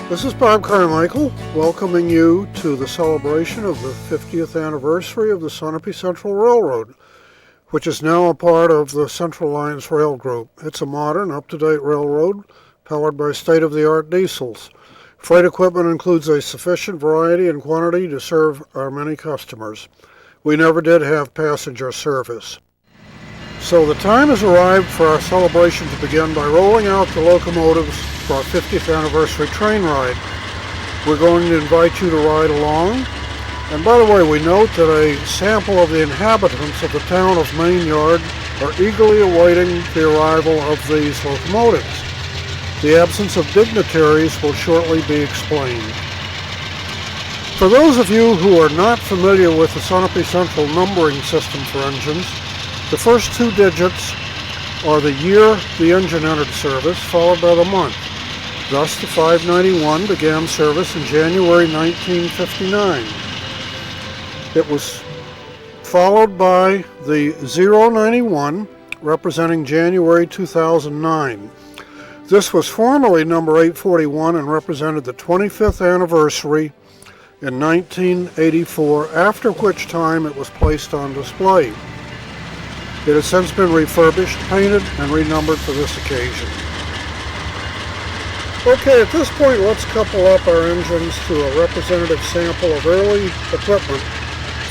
This is Bob Carmichael, welcoming you to the celebration of the 50th anniversary of the Sunappe Central Railroad, which is now a part of the Central Alliance Rail Group. It's a modern, up-to-date railroad powered by state-of-the-art diesels. Freight equipment includes a sufficient variety and quantity to serve our many customers. We never did have passenger service. So the time has arrived for our celebration to begin by rolling out the locomotives for our 50th anniversary train ride. We're going to invite you to ride along. And by the way, we note that a sample of the inhabitants of the town of Mainyard are eagerly awaiting the arrival of these locomotives. The absence of dignitaries will shortly be explained. For those of you who are not familiar with the Sunappe Central numbering system for engines, the first two digits are the year the engine entered service, followed by the month. Thus, the 591 began service in January 1959. It was followed by the 091, representing January 2009. This was formerly number 841 and represented the 25th anniversary in 1984, after which time it was placed on display. It has since been refurbished, painted, and renumbered for this occasion. Okay, at this point, let's couple up our engines to a representative sample of early equipment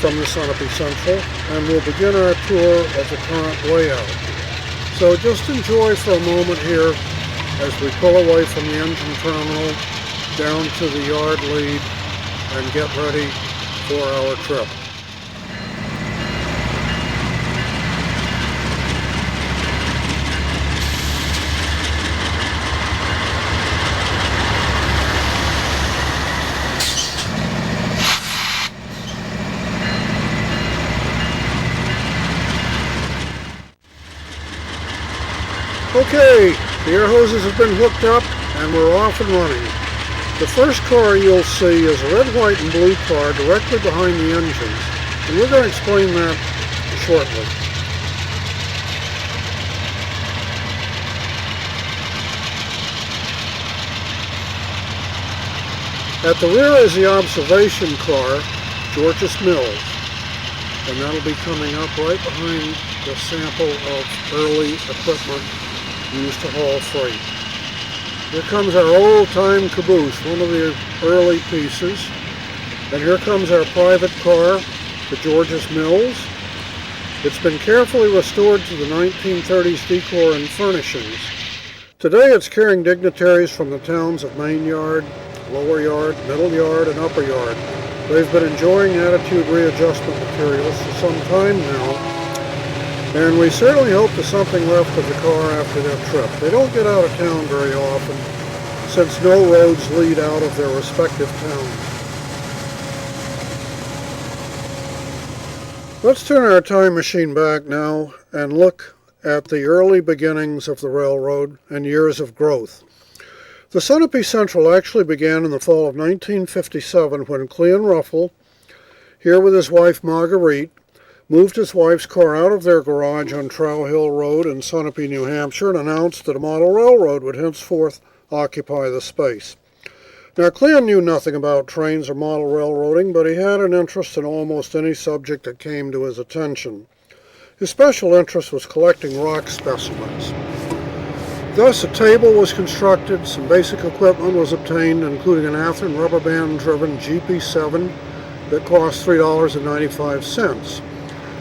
from the Sunappe Central, and we'll begin our tour of the current layout. So just enjoy for a moment here as we pull away from the engine terminal down to the yard lead and get ready for our trip. Okay, the air hoses have been hooked up and we're off and running. The first car you'll see is a red, white, and blue car directly behind the engines, and we're going to explain that shortly. At the rear is the observation car, George's Mills, and that'll be coming up right behind the sample of early equipment used to haul freight. Here comes our old-time caboose, one of the early pieces. And here comes our private car, the George's Mills. It's been carefully restored to the 1930s decor and furnishings. Today it's carrying dignitaries from the towns of Mainyard, Lower Yard, Middle Yard, and Upper Yard. They've been enjoying attitude readjustment materials for some time now, and we certainly hope there's something left of the car after their trip. They don't get out of town very often, since no roads lead out of their respective towns. Let's turn our time machine back now and look at the early beginnings of the railroad and years of growth. The Sunappe Central actually began in the fall of 1957 when Cleon Ruffle, here with his wife Marguerite, moved his wife's car out of their garage on Trow Hill Road in Sunappe, New Hampshire, and announced that a model railroad would henceforth occupy the space. Now, Cleon knew nothing about trains or model railroading, but he had an interest in almost any subject that came to his attention. His special interest was collecting rock specimens. Thus, a table was constructed, some basic equipment was obtained, including an Athearn rubber band-driven GP7 that cost $3.95.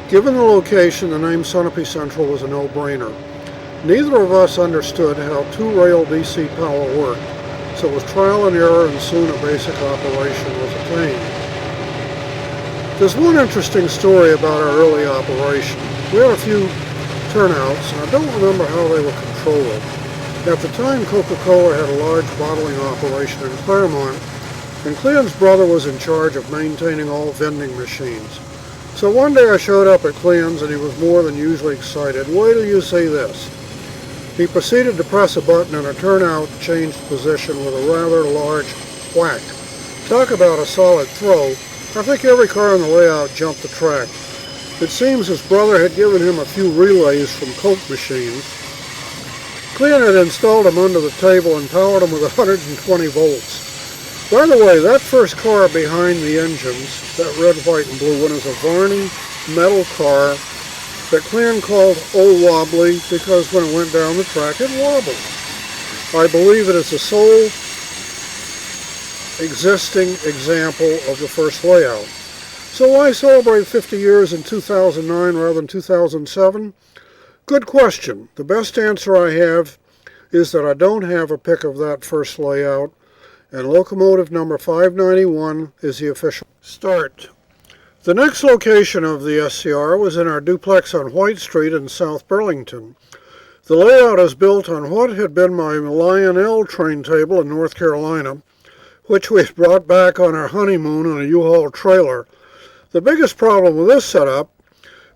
Given the location, the name Sunappe Central was a no-brainer. Neither of us understood how two-rail DC power worked, so it was trial and error, and soon a basic operation was attained. There's one interesting story about our early operation. We had a few turnouts, and I don't remember how they were controlled. At the time, Coca-Cola had a large bottling operation in Claremont, and Cleon's brother was in charge of maintaining all vending machines. So one day I showed up at Cleon's and he was more than usually excited. Wait till you see this. He proceeded to press a button and a turnout changed position with a rather large whack. Talk about a solid throw. I think every car in the layout jumped the track. It seems his brother had given him a few relays from Coke machines. Cleon had installed them under the table and powered them with 120 volts. By the way, that first car behind the engines, that red, white, and blue one, is a Varney metal car that Clan called Old Wobbly because when it went down the track it wobbled. I believe it is the sole existing example of the first layout. So why celebrate 50 years in 2009 rather than 2007? Good question. The best answer I have is that I don't have a pic of that first layout, and locomotive number 591 is the official start. The next location of the SCR was in our duplex on White Street in South Burlington. The layout is built on what had been my Lionel train table in North Carolina, which we brought back on our honeymoon in a U-Haul trailer. The biggest problem with this setup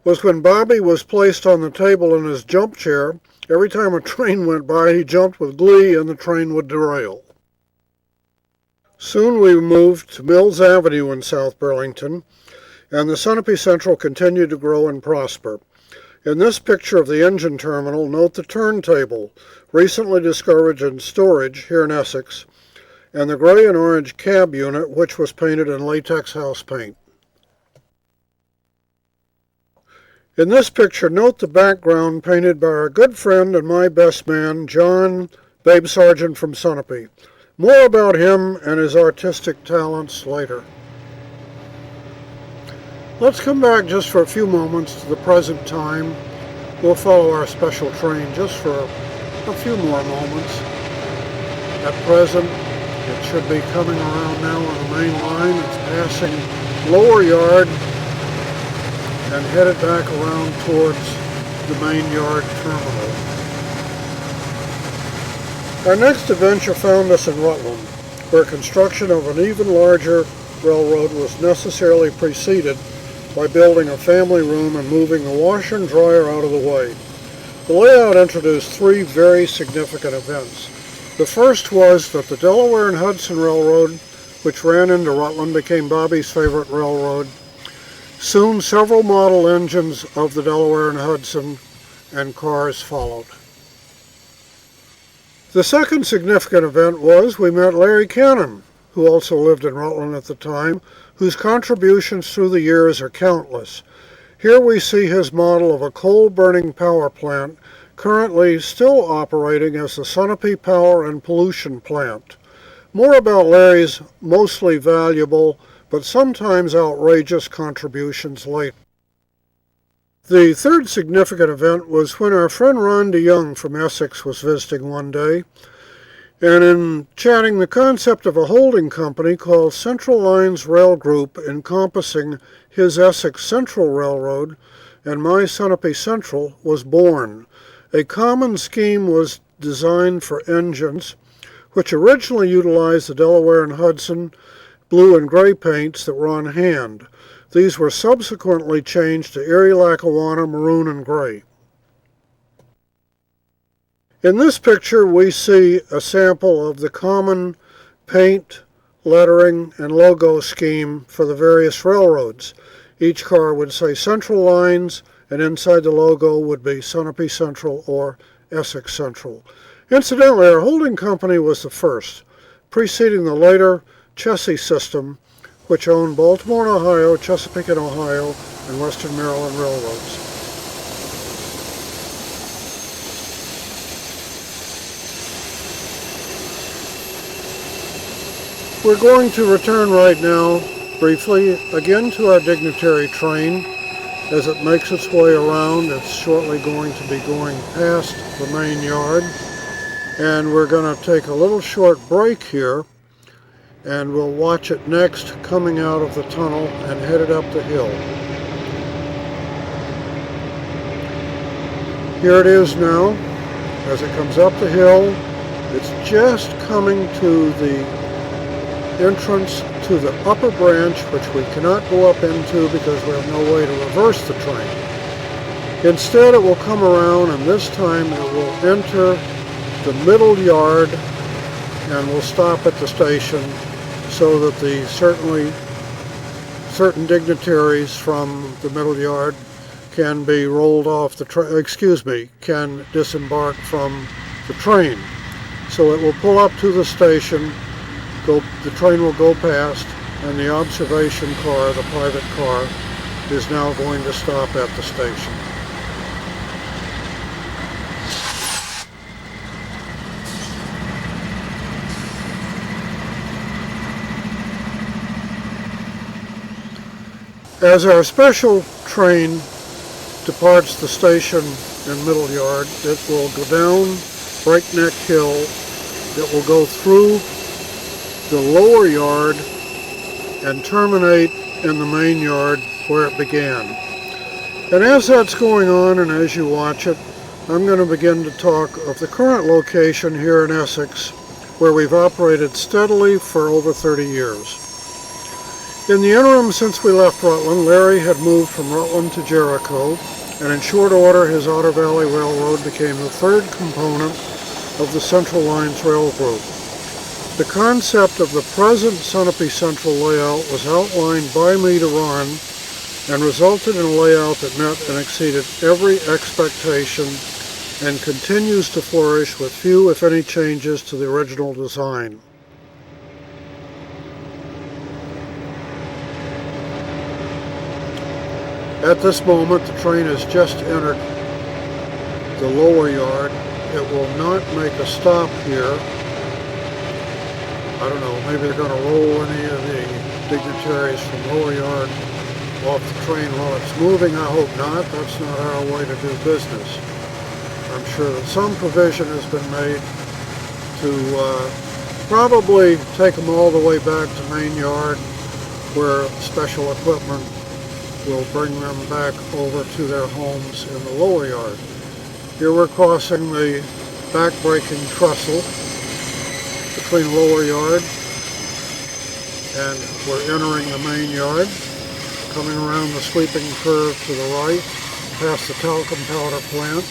was when Bobby was placed on the table in his jump chair, every time a train went by he jumped with glee and the train would derail. Soon we moved to Mills Avenue in South Burlington, and the Sunappe Central continued to grow and prosper. In this picture of the engine terminal, note the turntable, recently discovered in storage here in Essex, and the gray and orange cab unit, which was painted in latex house paint. In this picture, note the background painted by our good friend and my best man, John Babe Sargent from Sunappe. More about him and his artistic talents later. Let's come back just for a few moments to the present time. We'll follow our special train just for a few more moments. At present, it should be coming around now on the main line. It's passing Lower Yard and headed back around towards the main yard terminal. Our next adventure found us in Rutland, where construction of an even larger railroad was necessarily preceded by building a family room and moving the washer and dryer out of the way. The layout introduced three very significant events. The first was that the Delaware and Hudson Railroad, which ran into Rutland, became Bobby's favorite railroad. Soon several model engines of the Delaware and Hudson and cars followed. The second significant event was we met Larry Cannon, who also lived in Rutland at the time, whose contributions through the years are countless. Here we see his model of a coal-burning power plant, currently still operating as the Sunappe Power and Pollution Plant. More about Larry's mostly valuable but sometimes outrageous contributions later. The third significant event was when our friend Ron DeYoung from Essex was visiting one day, and in chatting the concept of a holding company called Central Lines Rail Group encompassing his Essex Central Railroad and my Sunappe Central was born. A common scheme was designed for engines, which originally utilized the Delaware and Hudson blue and gray paints that were on hand. These were subsequently changed to Erie, Lackawanna, maroon, and gray. In this picture, we see a sample of the common paint, lettering, and logo scheme for the various railroads. Each car would say Central Lines, and inside the logo would be Sunappe Central or Essex Central. Incidentally, our holding company was the first, preceding the later Chessie system, which owned Baltimore and Ohio, Chesapeake and Ohio, and Western Maryland railroads. We're going to return right now, briefly, again to our dignitary train. As it makes its way around, it's shortly going to be going past the main yard. And we're going to take a little short break here, and we'll watch it next coming out of the tunnel and headed up the hill. Here it is now, as it comes up the hill. It's just coming to the entrance to the upper branch, which we cannot go up into because we have no way to reverse the train. Instead, it will come around, and this time it will enter the middle yard and will stop at the station, so that the certain dignitaries from the middle yard can be rolled off the train, can disembark from the train. So it will pull up to the station, the train will go past, and the observation car, the private car, is now going to stop at the station. As our special train departs the station in Middle Yard, it will go down Breakneck Hill. It will go through the lower yard and terminate in the main yard where it began. And as that's going on and as you watch it, I'm going to begin to talk of the current location here in Essex, where we've operated steadily for over 30 years. In the interim since we left Rutland, Larry had moved from Rutland to Jericho, and in short order his Otter Valley Railroad became the third component of the Central Lines Rail Group. The concept of the present Sunappe Central layout was outlined by me to Ron and resulted in a layout that met and exceeded every expectation and continues to flourish with few, if any, changes to the original design. At this moment, the train has just entered the lower yard. It will not make a stop here. I don't know, maybe they're going to roll any of the dignitaries from lower yard off the train while it's moving. I hope not. That's not our way to do business. I'm sure that some provision has been made to probably take them all the way back to main yard, where special equipment will bring them back over to their homes in the lower yard. Here we're crossing the back-breaking trestle between lower yard and we're entering the main yard, coming around the sweeping curve to the right, past the talcum powder plant.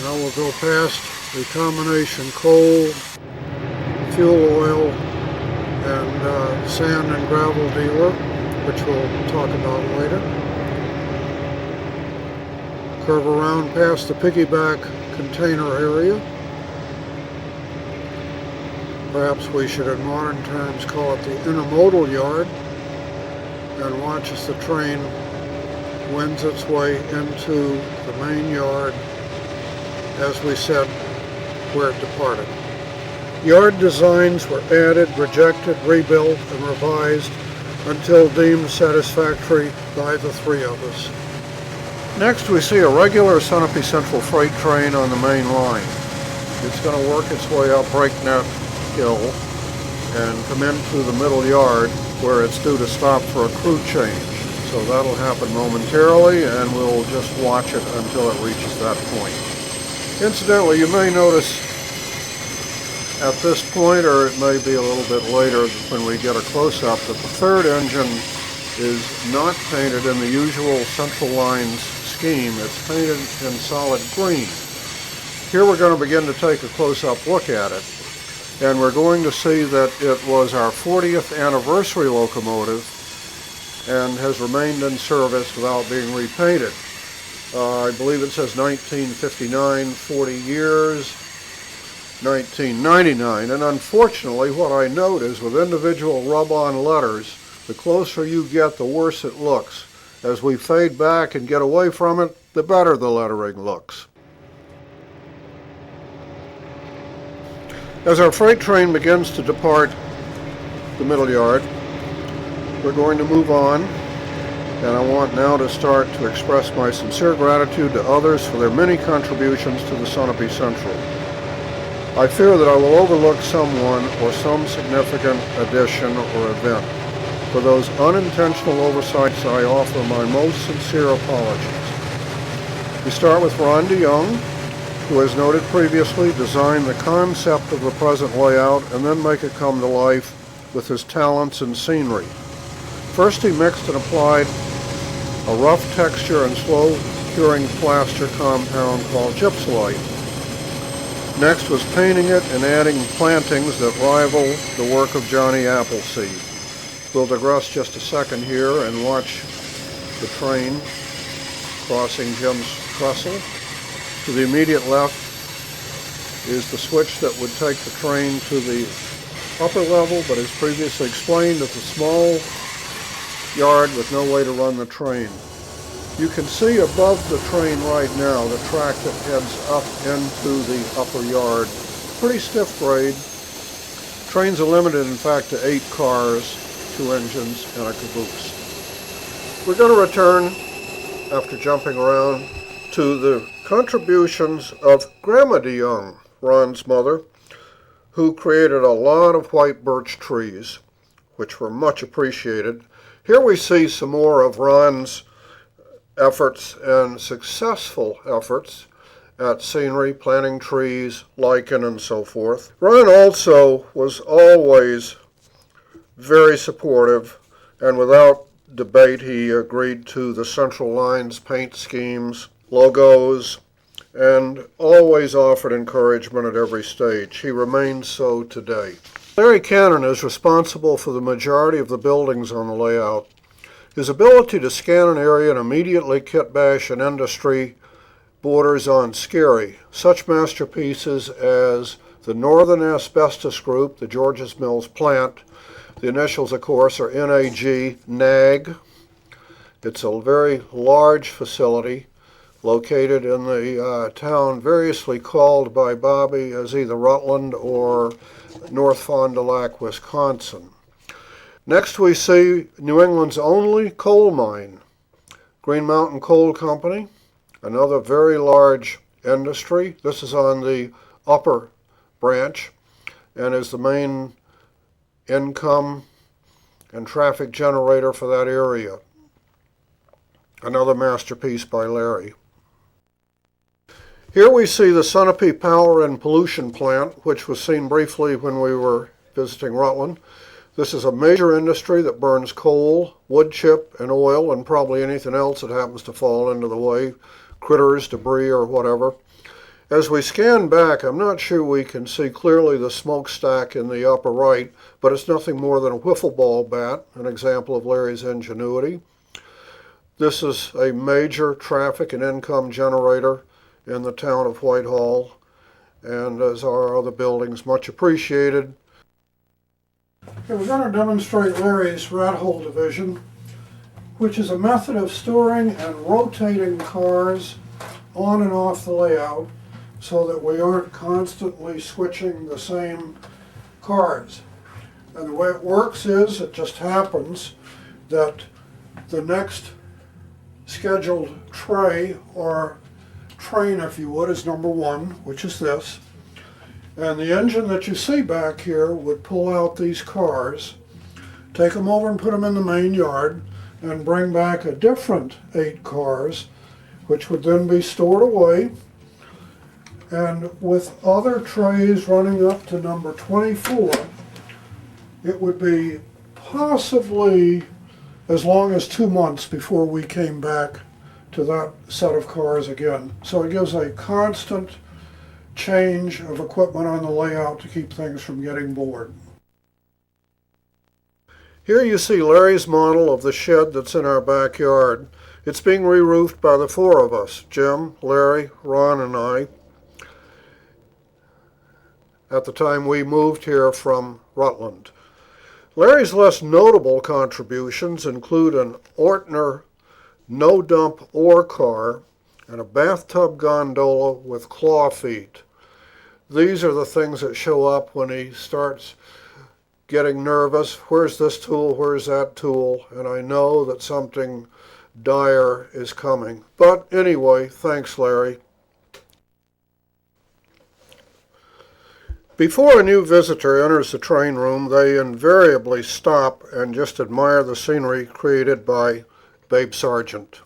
Now we'll go past the combination coal, fuel oil, and sand and gravel dealer, which we'll talk about later. Curve around past the piggyback container area. Perhaps we should in modern terms call it the intermodal yard, and watch as the train wends its way into the main yard, as we said, where it departed. Yard designs were added, rejected, rebuilt, and revised until deemed satisfactory by the three of us. Next we see a regular Sunappe Central freight train on the main line. It's going to work its way up Breakneck Hill and come into the middle yard where it's due to stop for a crew change. So that'll happen momentarily, and we'll just watch it until it reaches that point. Incidentally, you may notice at this point, or it may be a little bit later when we get a close-up, that the third engine is not painted in the usual Central Lines scheme. It's painted in solid green. Here we're going to begin to take a close-up look at it, and we're going to see that it was our 40th anniversary locomotive and has remained in service without being repainted. I believe it says 1959, 40 years, 1999, and unfortunately what I note is with individual rub-on letters, the closer you get, the worse it looks. As we fade back and get away from it, the better the lettering looks. As our freight train begins to depart the middle yard, we're going to move on, and I want now to start to express my sincere gratitude to others for their many contributions to the Sunappe Central. I fear that I will overlook someone or some significant addition or event. For those unintentional oversights, I offer my most sincere apologies. We start with Ron DeYoung, who, as noted previously, designed the concept of the present layout and then make it come to life with his talents in scenery. First, he mixed and applied a rough texture and slow curing plaster compound called gypsylite. Next was painting it and adding plantings that rival the work of Johnny Appleseed. We'll digress just a second here and watch the train crossing Jim's trestle. To the immediate left is the switch that would take the train to the upper level, but as previously explained, it's a small yard with no way to run the train. You can see above the train right now the track that heads up into the upper yard. Pretty stiff grade. Trains are limited, in fact, to 8 cars, 2 engines, and a caboose. We're going to return, after jumping around, to the contributions of Grandma DeYoung, Ron's mother, who created a lot of white birch trees, which were much appreciated. Here we see some more of Ron's efforts and successful efforts at scenery, planting trees, lichen, and so forth. Ron also was always very supportive, and without debate he agreed to the Central Lines paint schemes, logos, and always offered encouragement at every stage. He remains so today. Larry Cannon is responsible for the majority of the buildings on the layout. His ability to scan an area and immediately kit bash an industry borders on scary. Such masterpieces as the Northern Asbestos Group, the Georges Mills plant. The initials, of course, are NAG, NAG. It's a very large facility located in the town variously called by Bobby as either Rutland or North Fond du Lac, Wisconsin. Next we see New England's only coal mine, Green Mountain Coal Company, another very large industry. This is on the upper branch and is the main income and traffic generator for that area. Another masterpiece by Larry. Here we see the Sunappe Power and Pollution Plant, which was seen briefly when we were visiting Rutland. This is a major industry that burns coal, wood chip, and oil, and probably anything else that happens to fall into the way, critters, debris, or whatever. As we scan back, I'm not sure we can see clearly the smokestack in the upper right, but it's nothing more than a wiffle ball bat, an example of Larry's ingenuity. This is a major traffic and income generator in the town of Whitehall, and as are other buildings, much appreciated. Okay, we're going to demonstrate Larry's rat hole division, which is a method of storing and rotating cars on and off the layout so that we aren't constantly switching the same cars. And the way it works is, it just happens that the next scheduled tray, or train if you would, is number 1, which is this. And the engine that you see back here would pull out these cars, take them over and put them in the main yard, and bring back a different 8 cars, which would then be stored away. And with other trays running up to number 24, it would be possibly as long as 2 months before we came back to that set of cars again. So it gives a constant change of equipment on the layout to keep things from getting bored. Here you see Larry's model of the shed that's in our backyard. It's being re-roofed by the 4 of us, Jim, Larry, Ron, and I, at the time we moved here from Rutland. Larry's less notable contributions include an Ortner no-dump ore car and a bathtub gondola with claw feet. These are the things that show up when he starts getting nervous. Where's this tool? Where's that tool? And I know that something dire is coming. But anyway, thanks, Larry. Before a new visitor enters the train room, they invariably stop and just admire the scenery created by Babe Sargent.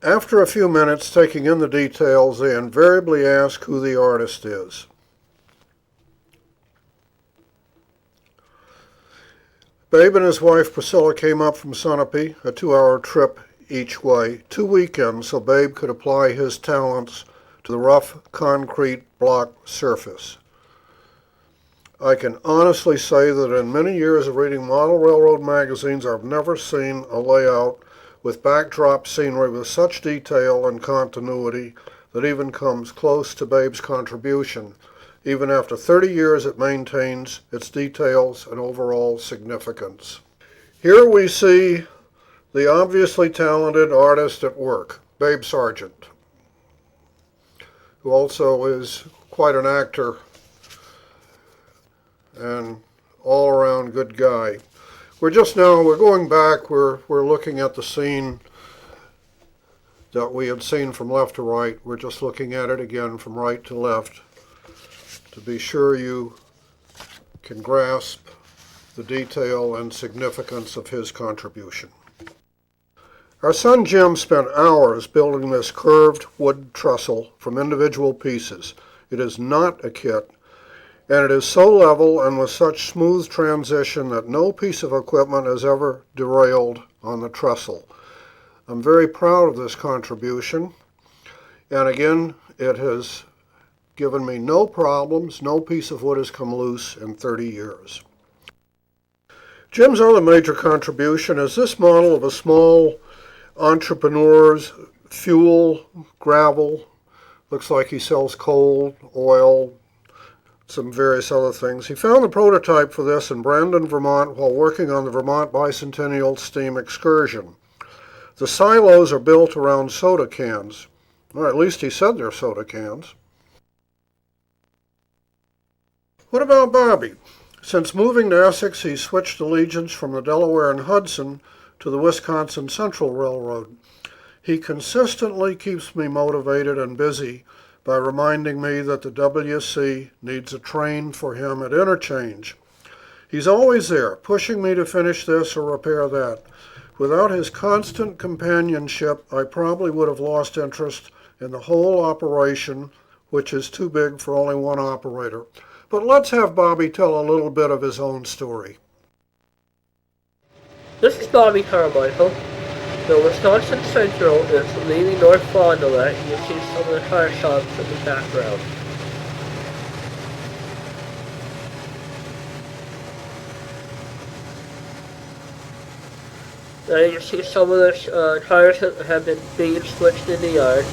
After a few minutes taking in the details, they invariably ask who the artist is. Babe and his wife Priscilla came up from Sunappe, a 2-hour trip each way, 2 weekends, so Babe could apply his talents to the rough concrete block surface. I can honestly say that in many years of reading model railroad magazines, I've never seen a layout with backdrop scenery with such detail and continuity that even comes close to Babe's contribution. Even after 30 years, it maintains its details and overall significance. Here we see the obviously talented artist at work, Babe Sargent, who also is quite an actor and all-around good guy. We're going back, we're looking at the scene that we had seen from left to right. We're just looking at it again from right to left to be sure you can grasp the detail and significance of his contribution. Our son Jim spent hours building this curved wood trestle from individual pieces. It is not a kit, and it is so level and with such smooth transition that no piece of equipment has ever derailed on the trestle. I'm very proud of this contribution, and again, it has given me no problems. No piece of wood has come loose in 30 years. Jim's other major contribution is this model of a small entrepreneur's fuel, gravel. Looks like he sells coal, oil, some various other things. He found the prototype for this in Brandon, Vermont, while working on the Vermont Bicentennial Steam Excursion. The silos are built around soda cans, or at least he said they're soda cans. What about Bobby? Since moving to Essex, he switched allegiance from the Delaware and Hudson to the Wisconsin Central Railroad. He consistently keeps me motivated and busy by reminding me that the WC needs a train for him at interchange. He's always there, pushing me to finish this or repair that. Without his constant companionship, I probably would have lost interest in the whole operation, which is too big for only one operator. But let's have Bobby tell a little bit of his own story. This is Bobby Carmichael. The Wisconsin Central is leaving North Fond du Lac. You see some of the tire shops in the background. Now you can see some of the tires that have been being switched in the yard.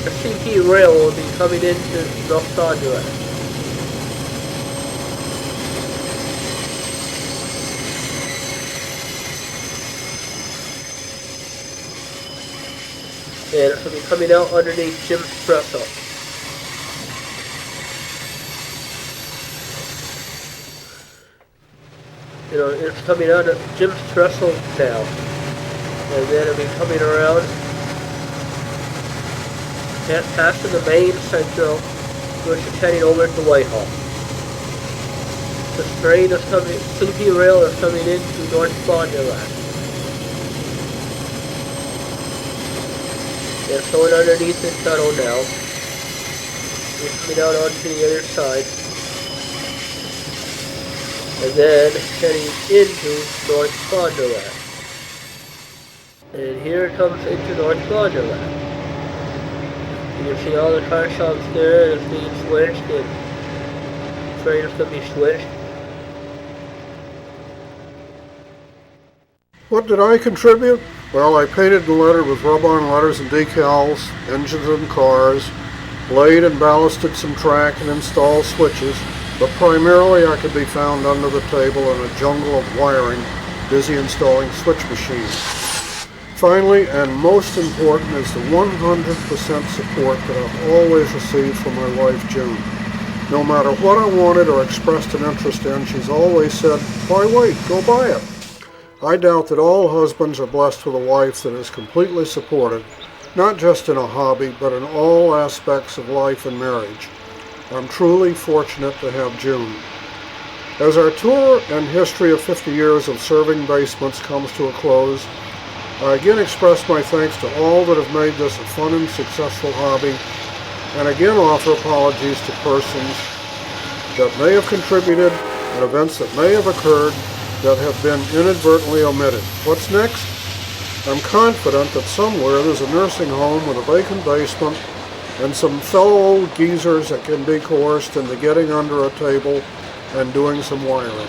The CP rail will be coming into North Fond du Lac. And it will be coming out underneath Jim's trestle. You know, it's coming out of Jim's trestle now. And then it'll be coming around past the main Central, which is heading over to Whitehall. The train is coming, CP rail is coming into North Fond du Lac. It's going underneath the tunnel now. It's coming out onto the other side. And then heading into North Fond du Lac. And here it comes into North Fond du Lac. You can see all the car shops there, and it's being switched, and the train is going to be switched. What did I contribute? Well, I painted and lettered with rub-on letters and decals, engines and cars, laid and ballasted some track and installed switches, but primarily I could be found under the table in a jungle of wiring, busy installing switch machines. Finally, and most important, is the 100% support that I've always received from my wife, June. No matter what I wanted or expressed an interest in, she's always said, "Why wait? Go buy it." I doubt that all husbands are blessed with a wife that is completely supported, not just in a hobby, but in all aspects of life and marriage. I'm truly fortunate to have June. As our tour and history of 50 years of serving basements comes to a close, I again express my thanks to all that have made this a fun and successful hobby, and again offer apologies to persons that may have contributed and events that may have occurred that have been inadvertently omitted. What's next? I'm confident that somewhere there's a nursing home with a vacant basement and some fellow old geezers that can be coerced into getting under a table and doing some wiring.